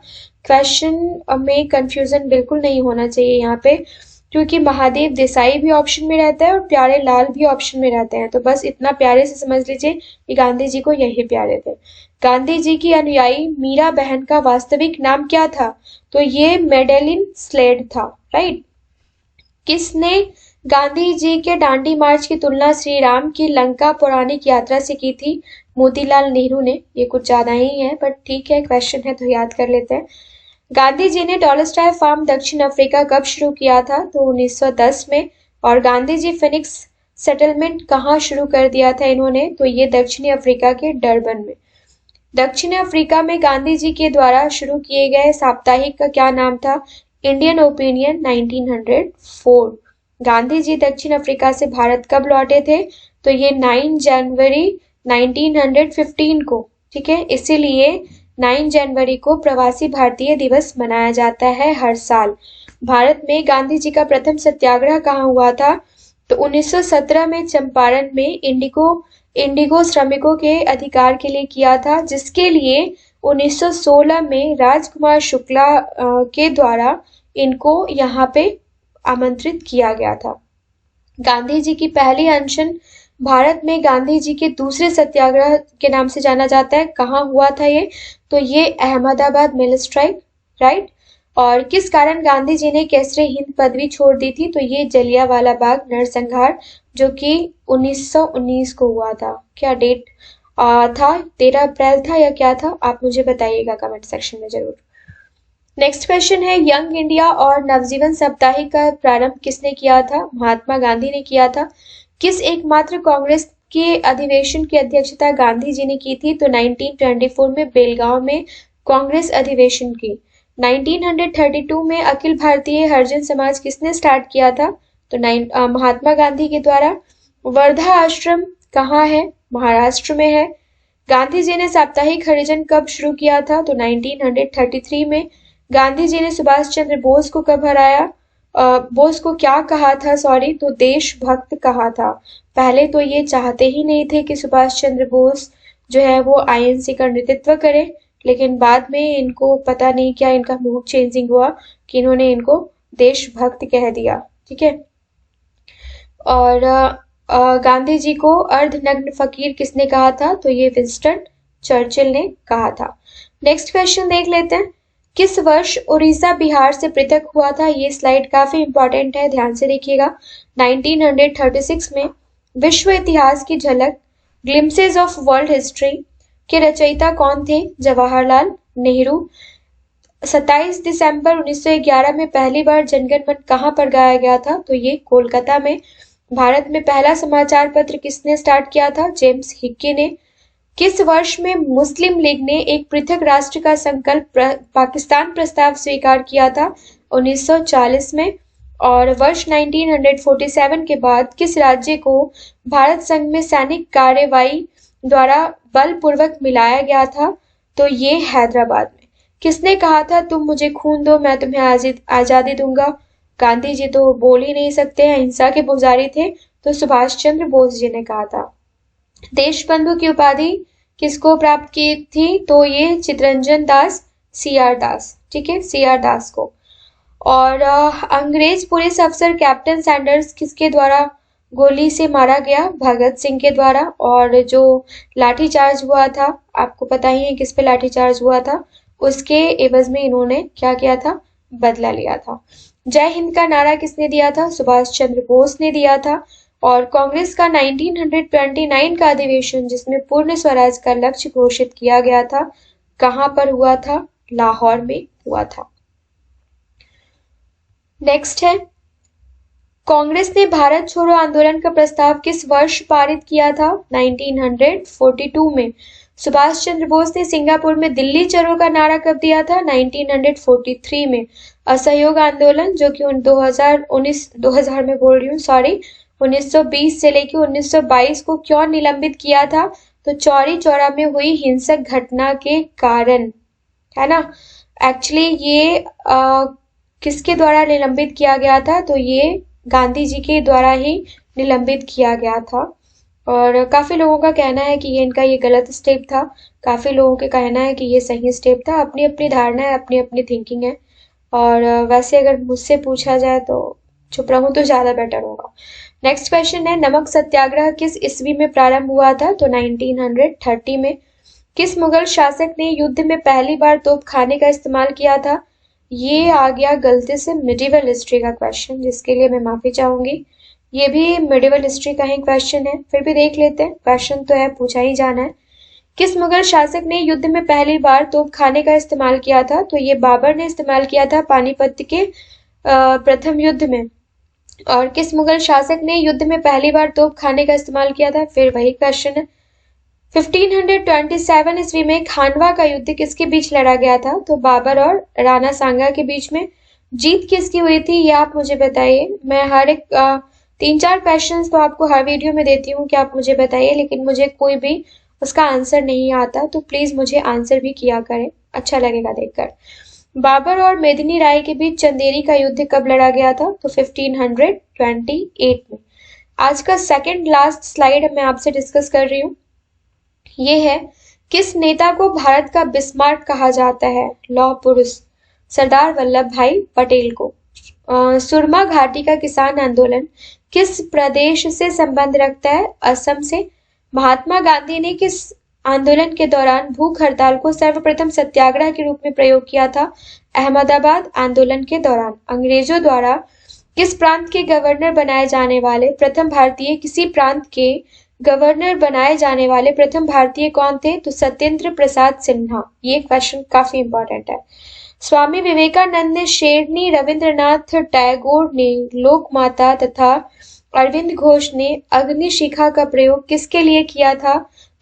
क्वेश्चन में कंफ्यूजन बिल्कुल नहीं होना चाहिए यहाँ पे, क्योंकि महादेव देसाई भी ऑप्शन में रहता है और प्यारे लाल भी ऑप्शन में रहते हैं। तो बस इतना प्यारे से समझ लीजिए कि गांधी जी को यही प्यारे थे। गांधी जी की अनुयायी मीरा बहन का वास्तविक नाम क्या था? तो ये मेडेलिन स्लेड था, राइट। किसने गांधी जी के दांडी मार्च की तुलना श्री राम की लंका पौराणिक यात्रा से की थी? मोतीलाल नेहरू ने। ये कुछ ज्यादा ही है, बट ठीक है, क्वेश्चन है तो याद कर लेते हैं। गांधी जी ने टॉलस्टॉय फार्म दक्षिण अफ्रीका कब शुरू किया था? तो 1910 में। और गांधी जी फिनिक्स सेटलमेंट कहाँ शुरू कर दिया था इन्होंने? तो ये दक्षिणी अफ्रीका के डरबन में। दक्षिण अफ्रीका में गांधी जी के द्वारा शुरू किए गए साप्ताहिक का क्या नाम था? Indian opinion 1904। गांधी जी दक्षिण अफ्रीका से भारत कब लौटे थे? तो ये 9 जनवरी 1915 को, ठीक है। इसीलिए 9 जनवरी को प्रवासी भारतीय दिवस मनाया जाता है हर साल। भारत में गांधी जी का प्रथम सत्याग्रह कहाँ हुआ था? तो 1917 में चंपारण में इंडिगो श्रमिकों के अधिकार के लिए किया था, जिसके लिए 1916 में राजकुमार शुक्ला के द्वारा इनको यहाँ पे आमंत्रित किया गया था। गांधी जी की पहली अनशन भारत में गांधी जी के दूसरे सत्याग्रह के नाम से जाना जाता है। कहाँ हुआ था ये? तो ये अहमदाबाद मिल स्ट्राइक, राइट। और किस कारण गांधी जी ने केसरे हिंद पदवी छोड़ दी थी? तो ये जलियांवाला बाग नरसंहार, जो कि 1919 को हुआ था। क्या डेट था? 13 अप्रैल था या क्या था? आप मुझे बताइएगा कमेंट सेक्शन में जरूर। नेक्स्ट क्वेश्चन है, यंग इंडिया और नवजीवन साप्ताहिक का प्रारंभ किसने किया था? महात्मा गांधी ने किया था। किस एकमात्र कांग्रेस के अधिवेशन की अध्यक्षता गांधी जी ने की थी? तो 1924 में बेलगांव में कांग्रेस अधिवेशन की। 1932 में अखिल भारतीय हरिजन समाज किसने स्टार्ट किया था? तो महात्मा गांधी के द्वारा। वर्धा आश्रम कहाँ है? महाराष्ट्र में है। गांधी जी ने साप्ताहिक हरिजन कब शुरू किया था? तो 1933 में। गांधी जी ने सुभाष चंद्र बोस को कब हराया? बोस को क्या कहा था? सॉरी, तो देशभक्त कहा था। पहले तो ये चाहते ही नहीं थे कि सुभाष चंद्र बोस जो है वो आईएनसी का नेतृत्व करे, लेकिन बाद में इनको पता नहीं क्या इनका मूड चेंजिंग हुआ कि इन्होंने इनको देशभक्त कह दिया, ठीक है। और गांधी जी को अर्धनग्न फकीर किसने कहा था? तो ये विंस्टन चर्चिल ने कहा था। नेक्स्ट क्वेश्चन देख लेते हैं, किस वर्ष उड़ीसा बिहार से पृथक हुआ था? ये स्लाइड काफी इंपॉर्टेंट है, ध्यान से देखिएगा। 1936 में। विश्व इतिहास की झलक ग्लिम्सेस ऑफ वर्ल्ड हिस्ट्री के रचयिता कौन थे? जवाहरलाल नेहरू। 27 दिसंबर 1911 में पहली बार जनगण मन कहाँ पर गाया गया था? तो ये कोलकाता में। भारत में पहला समाचार पत्र किसने स्टार्ट किया था? जेम्स हिक्की ने। किस वर्ष में मुस्लिम लीग ने एक पृथक राष्ट्र का संकल्प पाकिस्तान प्रस्ताव स्वीकार किया था? 1940 में। और वर्ष 1947 के बाद किस राज्य को भारत संघ में सैनिक कार्रवाई द्वारा बलपूर्वक मिलाया गया था? तो ये हैदराबाद में। किसने कहा था तुम मुझे खून दो मैं तुम्हें आजादी दूंगा? गांधी जी तो बोल ही नहीं सकते हैं, अहिंसा के पुजारी थे, तो सुभाष चंद्र बोस जी ने कहा था। देशबंधु की उपाधि किसको प्राप्त की थी? तो ये चितरंजन दास, सीआर दास, ठीक है, सीआर दास को। और अंग्रेज पुलिस अफसर कैप्टन सैंडर्स किसके द्वारा गोली से मारा गया? भगत सिंह के द्वारा। और जो लाठीचार्ज हुआ था, आपको पता ही है किस पे लाठीचार्ज हुआ था, उसके एवज में इन्होंने क्या किया था? बदला लिया था। जय हिंद का नारा किसने दिया था? सुभाष चंद्र बोस ने दिया था। और कांग्रेस का 1929 का अधिवेशन जिसमें पूर्ण स्वराज का लक्ष्य घोषित किया गया था, कहां पर हुआ था? लाहौर में हुआ था। नेक्स्ट है, कांग्रेस ने भारत छोड़ो आंदोलन का प्रस्ताव किस वर्ष पारित किया था? 1942 में। सुभाष चंद्र बोस ने सिंगापुर में दिल्ली चलो का नारा कब दिया था? 1943 में। असहयोग आंदोलन जो कि 2000 में बोल रही हूँ, सॉरी, 1920 से लेकर 1922 को क्यों निलंबित किया था? तो चौरी चौरा में हुई हिंसक घटना के कारण, है ना। एक्चुअली ये किसके द्वारा निलंबित किया गया था? तो ये गांधी जी के द्वारा ही निलंबित किया गया था। और काफी लोगों का कहना है कि ये गलत स्टेप था, काफी लोगों के कहना है कि ये सही स्टेप था। अपनी अपनी धारणा है, अपनी अपनी थिंकिंग है। और वैसे अगर मुझसे पूछा जाए तो चुप रहूं तो ज्यादा बेटर होगा। नेक्स्ट क्वेश्चन है, नमक सत्याग्रह किस ईस्वी में प्रारंभ हुआ था? तो 1930 में। किस मुगल शासक ने युद्ध में पहली बार तोपखाने का इस्तेमाल किया था? ये आ गया गलती से मिडिवल हिस्ट्री का क्वेश्चन, जिसके लिए मैं माफी चाहूंगी। ये भी मिडिवल हिस्ट्री का ही क्वेश्चन है, फिर भी देख लेते हैं, क्वेश्चन तो है, पूछा ही जाना है। किस मुगल शासक ने युद्ध में पहली बार तोपखाने का इस्तेमाल किया था? तो ये बाबर ने इस्तेमाल किया था पानीपत के प्रथम युद्ध में। और किस मुगल शासक ने युद्ध में पहली बार तोपखाने का इस्तेमाल किया था? फिर वही क्वेश्चन है। 1527 ईस्वी में खानवा का युद्ध किसके बीच लड़ा गया था? तो बाबर और राणा सांगा के बीच में। जीत किसकी हुई थी, ये आप मुझे बताइए। मैं हर एक 3-4 क्वेश्चंस तो आपको हर वीडियो में देती हूँ कि आप मुझे बताइए, लेकिन मुझे कोई भी उसका आंसर नहीं आता, तो प्लीज मुझे आंसर भी किया करें, अच्छा लगेगा देखकर। बाबर और मेदिनी राय के बीच चंदेरी का युद्ध कब लड़ा गया था? तो 1528 में। आज का सेकंड लास्ट स्लाइड मैं आपसे डिस्कस कर रही हूँ, ये है, किस नेता को भारत का बिस्मार्क कहा जाता है? लौह पुरुष सरदार वल्लभ भाई पटेल को। सुरमा घाटी का किसान आंदोलन किस प्रदेश से संबंध रखता है? असम से। महात्मा गांधी ने किस आंदोलन के दौरान भूख हड़ताल को सर्वप्रथम सत्याग्रह के रूप में प्रयोग किया था? अहमदाबाद आंदोलन के दौरान। अंग्रेजों द्वारा किस प्रांत के गवर्नर बनाए जाने वाले प्रथम भारतीय किसी प्रांत के गवर्नर बनाए जाने वाले प्रथम भारतीय कौन थे? तो सत्येंद्र प्रसाद सिन्हा। ये क्वेश्चन काफी इंपॉर्टेंट है। स्वामी विवेकानंद ने शेरनी, रविंद्रनाथ टैगोर ने लोकमाता तथा अरविंद घोष ने अग्निशिखा का प्रयोग किसके लिए किया था?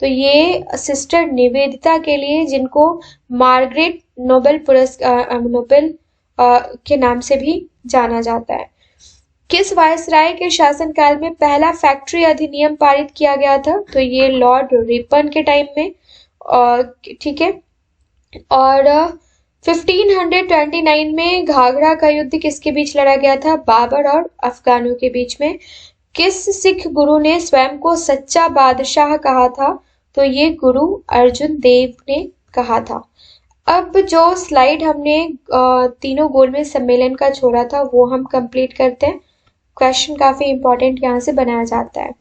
तो ये सिस्टर निवेदिता के लिए, जिनको मार्गरेट नोबेल के नाम से भी जाना जाता है। किस वायसराय के शासनकाल में पहला फैक्ट्री अधिनियम पारित किया गया था? तो ये लॉर्ड रिपन के टाइम में, ठीक है। और 1529 में घाघरा का युद्ध किसके बीच लड़ा गया था? बाबर और अफगानों के बीच में। किस सिख गुरु ने स्वयं को सच्चा बादशाह कहा था? तो ये गुरु अर्जुन देव ने कहा था। अब जो स्लाइड हमने तीनों गोलमेज सम्मेलन का छोड़ा था वो हम कंप्लीट करते हैं। क्वेश्चन काफी इंपॉर्टेंट यहाँ से बनाया जाता है।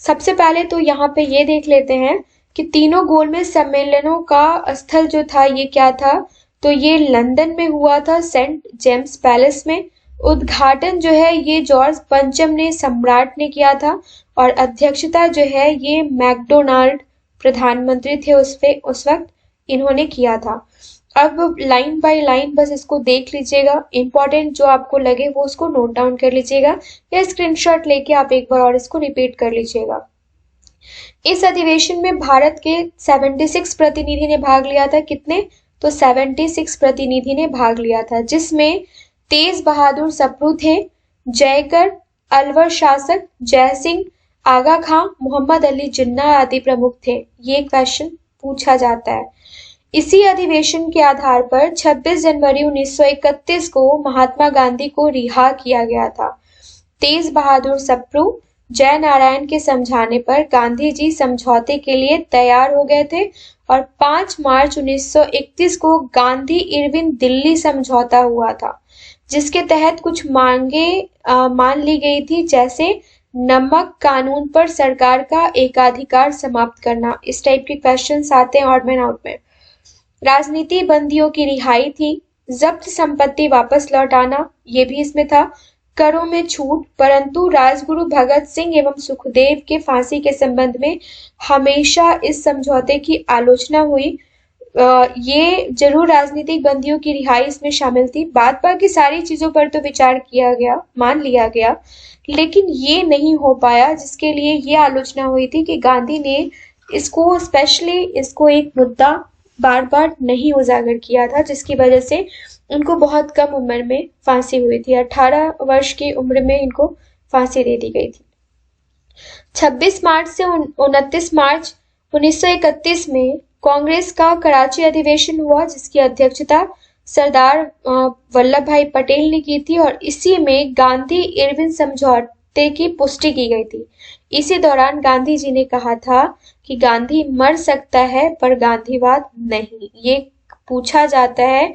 सबसे पहले तो यहाँ पे ये देख लेते हैं कि तीनों गोलमेज सम्मेलनों का स्थल जो था ये क्या था? तो ये लंदन में हुआ था, सेंट जेम्स पैलेस में। उद्घाटन जो है ये जॉर्ज पंचम ने, सम्राट ने किया था। और अध्यक्षता जो है ये मैकडोनाल्ड प्रधानमंत्री थे उस वक्त, इन्होंने किया था। अब लाइन बाय लाइन बस इसको देख लीजिएगा, इंपॉर्टेंट जो आपको लगे वो उसको नोट डाउन कर लीजिएगा, या स्क्रीनशॉट लेके आप एक बार और इसको रिपीट कर लीजिएगा। इस अधिवेशन में भारत के 76 प्रतिनिधि ने भाग लिया था। कितने? तो 76 प्रतिनिधि ने भाग लिया था, जिसमें तेज बहादुर सप्रू थे, जयकर, अलवर शासक, जय सिंह, आगा खां, मोहम्मद अली जिन्ना आदि प्रमुख थे। ये क्वेश्चन पूछा जाता है। इसी अधिवेशन के आधार पर 26 जनवरी 1931 को महात्मा गांधी को रिहा किया गया था। तेज बहादुर सप्रू, जय नारायण के समझाने पर गांधी जी समझौते के लिए तैयार हो गए थे और 5 मार्च 1931 को गांधी इरविन दिल्ली समझौता हुआ था, जिसके तहत कुछ मांगे मान ली गई थी, जैसे नमक कानून पर सरकार का एकाधिकार समाप्त करना। इस टाइप के क्वेश्चंस आते हैं ऑड मैन आउट में। राजनीति बंदियों की रिहाई थी, जब्त संपत्ति वापस लौटाना, ये भी इसमें था। करों में छूट, परंतु राजगुरु भगत सिंह एवं सुखदेव के फांसी के संबंध में हमेशा इस समझौते की आलोचना हुई। ये जरूर राजनीतिक बंदियों की रिहाई इसमें शामिल थी। बाकी सारी चीजों पर तो विचार किया गया, मान लिया गया, लेकिन ये नहीं हो पाया, जिसके लिए ये आलोचना हुई थी कि गांधी ने इसको एक मुद्दा बार बार नहीं उजागर किया था, जिसकी वजह से उनको बहुत कम उम्र में फांसी हुई थी। 18 वर्ष की उम्र में इनको फांसी दे दी गई थी। 26 मार्च से 29 मार्च 1931 में कांग्रेस का कराची अधिवेशन हुआ, जिसकी अध्यक्षता सरदार वल्लभ भाई पटेल ने की थी और इसी में गांधी इरविन समझौते की पुष्टि की गई थी। इसी दौरान गांधी जी ने कहा था कि गांधी मर सकता है पर गांधीवाद नहीं। ये पूछा जाता है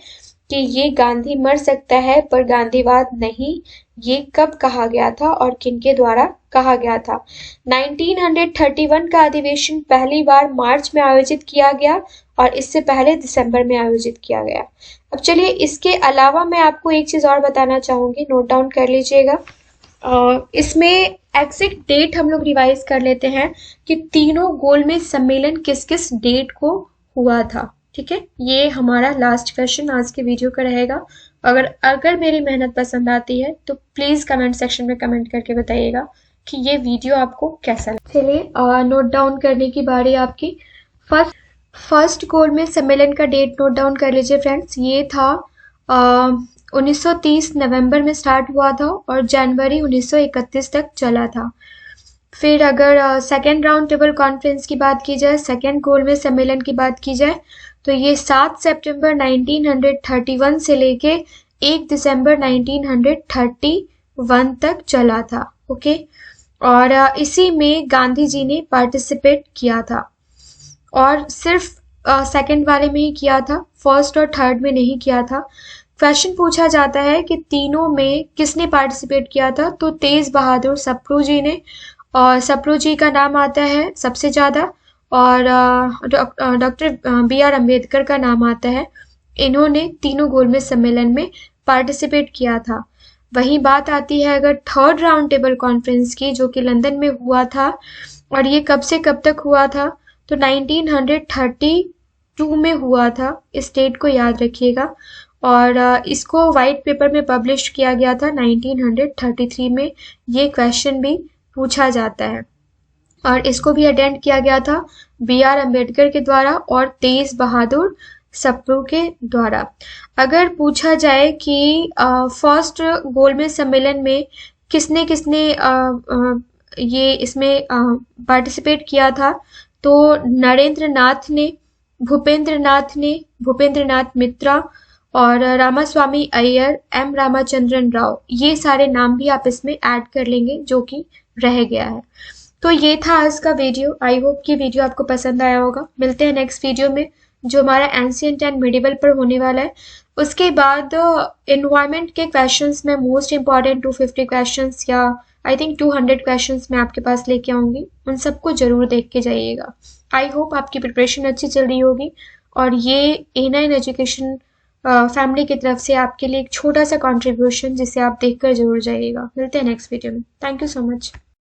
कि ये गांधी मर सकता है पर गांधीवाद नहीं, ये कब कहा गया था और किनके द्वारा कहा गया था। 1931 का अधिवेशन पहली बार मार्च में आयोजित किया गया और इससे पहले दिसंबर में आयोजित किया गया। अब चलिए, इसके अलावा मैं आपको एक चीज और बताना चाहूंगी, नोट डाउन कर लीजिएगा। इसमें एग्जैक्ट डेट हम लोग रिवाइज कर लेते हैं कि तीनों गोलमेज सम्मेलन किस किस डेट को हुआ था। ठीक है, ये हमारा लास्ट क्वेश्चन आज के वीडियो का रहेगा। अगर मेरी मेहनत पसंद आती है तो प्लीज कमेंट सेक्शन में कमेंट करके बताइएगा कि ये वीडियो आपको कैसा लगा। चलिए, नोट डाउन करने की बारी आपकी। फर्स्ट गोलमेज सम्मेलन का डेट नोट डाउन कर लीजिए फ्रेंड्स। ये था 1930 नवंबर में स्टार्ट हुआ था और जनवरी 1931 तक चला था। फिर अगर सेकेंड राउंड टेबल कॉन्फ्रेंस की बात की जाए, सेकेंड गोलमेज सम्मेलन की बात की जाए, तो ये 7 सितंबर 1931 से लेके 1 दिसंबर 1931 तक चला था। ओके, और इसी में गांधी जी ने पार्टिसिपेट किया था और सिर्फ सेकंड वाले में ही किया था, फर्स्ट और थर्ड में नहीं किया था। क्वेश्चन पूछा जाता है कि तीनों में किसने पार्टिसिपेट किया था, तो तेज बहादुर सप्रू जी ने, और सप्रू जी का नाम आता है सबसे ज्यादा, और डॉक्टर BR अम्बेडकर का नाम आता है। इन्होंने तीनों गोलमेज सम्मेलन में पार्टिसिपेट किया था। वही बात आती है अगर थर्ड राउंड टेबल कॉन्फ्रेंस की, जो कि लंदन में हुआ था, और ये कब से कब तक हुआ था, तो 1932 में हुआ था। इस डेट को याद रखिएगा। और इसको वाइट पेपर में पब्लिश किया गया था 1933 में। ये क्वेश्चन भी पूछा जाता है और इसको भी अटेंड किया गया था BR अम्बेडकर के द्वारा और तेज बहादुर सप्रू के द्वारा। अगर पूछा जाए कि फर्स्ट गोलमेज सम्मेलन में किसने किसने ये इसमें पार्टिसिपेट किया था, तो नरेंद्र नाथ ने, भूपेंद्र नाथ मित्रा और रामास्वामी अय्यर, M रामाचंद्रन राव, ये सारे नाम भी आप इसमें ऐड कर लेंगे जो कि रह गया है। तो ये था आज का वीडियो। आई होप कि वीडियो आपको पसंद आया होगा। मिलते हैं नेक्स्ट वीडियो में जो हमारा एंशिएंट एंड मिडिवल पर होने वाला है। उसके बाद एनवायरमेंट के क्वेश्चंस में मोस्ट इंपॉर्टेंट 250 क्वेश्चंस या आई थिंक 200 क्वेश्चंस मैं आपके पास लेके आऊंगी। उन सबको जरूर देख के जाइएगा। आई होप आपकी प्रिपरेशन अच्छी चल रही होगी और ये A9 एजुकेशन फैमिली की तरफ से आपके लिए एक छोटा सा कंट्रीब्यूशन जिसे आप देखकर जरूर जाइएगा। मिलते हैं नेक्स्ट वीडियो में। Thank you so much.